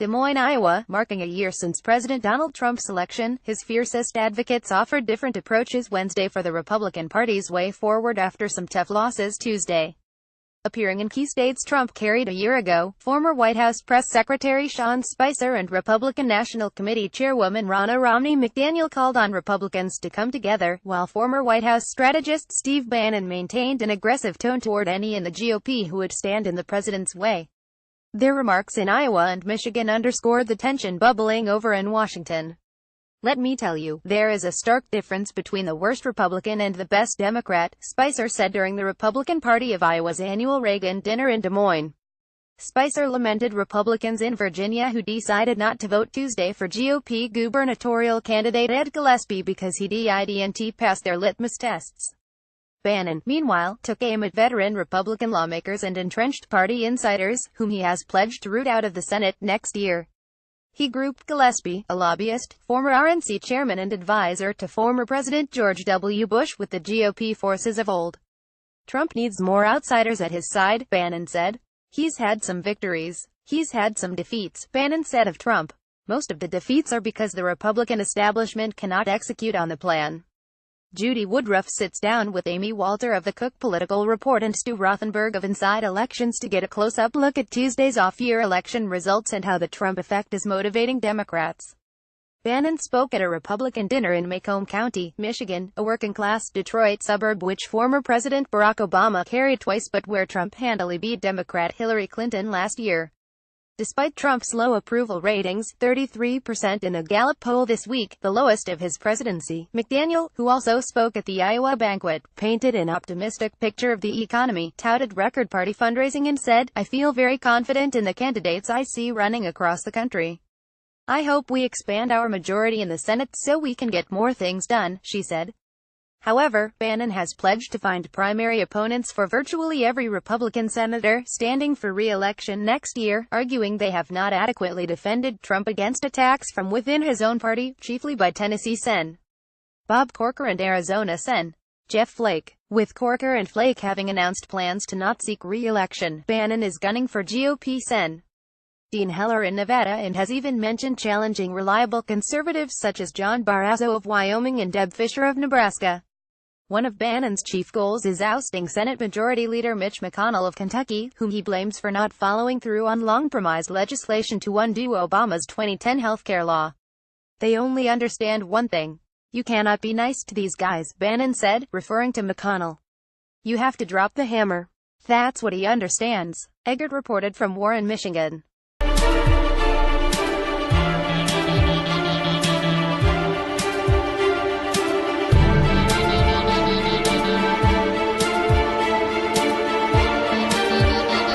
Des Moines, Iowa, marking a year since President Donald Trump's election, his fiercest advocates offered different approaches Wednesday for the Republican Party's way forward after some tough losses Tuesday. Appearing in key states Trump carried a year ago, former White House Press Secretary Sean Spicer and Republican National Committee Chairwoman Ronna Romney McDaniel called on Republicans to come together, while former White House strategist Steve Bannon maintained an aggressive tone toward any in the GOP who would stand in the president's way. Their remarks in Iowa and Michigan underscored the tension bubbling over in Washington. "Let me tell you, there is a stark difference between the worst Republican and the best Democrat," Spicer said during the Republican Party of Iowa's annual Reagan dinner in Des Moines. Spicer lamented Republicans in Virginia who decided not to vote Tuesday for GOP gubernatorial candidate Ed Gillespie because he didn't pass their litmus tests. Bannon, meanwhile, took aim at veteran Republican lawmakers and entrenched party insiders, whom he has pledged to root out of the Senate next year. He grouped Gillespie, a lobbyist, former RNC chairman and advisor to former President George W. Bush, with the GOP forces of old. "Trump needs more outsiders at his side," Bannon said. "He's had some victories. He's had some defeats," Bannon said of Trump. "Most of the defeats are because the Republican establishment cannot execute on the plan." Judy Woodruff sits down with Amy Walter of the Cook Political Report and Stu Rothenberg of Inside Elections to get a close-up look at Tuesday's off-year election results and how the Trump effect is motivating Democrats. Bannon spoke at a Republican dinner in Macomb County, Michigan, a working-class Detroit suburb which former President Barack Obama carried twice but where Trump handily beat Democrat Hillary Clinton last year. Despite Trump's low approval ratings, 33% in a Gallup poll this week, the lowest of his presidency, McDaniel, who also spoke at the Iowa banquet, painted an optimistic picture of the economy, touted record party fundraising and said, "I feel very confident in the candidates I see running across the country. I hope we expand our majority in the Senate so we can get more things done," she said. However, Bannon has pledged to find primary opponents for virtually every Republican senator standing for re-election next year, arguing they have not adequately defended Trump against attacks from within his own party, chiefly by Tennessee Sen. Bob Corker and Arizona Sen. Jeff Flake. With Corker and Flake having announced plans to not seek re-election, Bannon is gunning for GOP Sen. Dean Heller in Nevada and has even mentioned challenging reliable conservatives such as John Barrasso of Wyoming and Deb Fischer of Nebraska. One of Bannon's chief goals is ousting Senate Majority Leader Mitch McConnell of Kentucky, whom he blames for not following through on long-promised legislation to undo Obama's 2010 healthcare law. "They only understand one thing. You cannot be nice to these guys," Bannon said, referring to McConnell. "You have to drop the hammer. That's what he understands." Eggert reported from Warren, Michigan.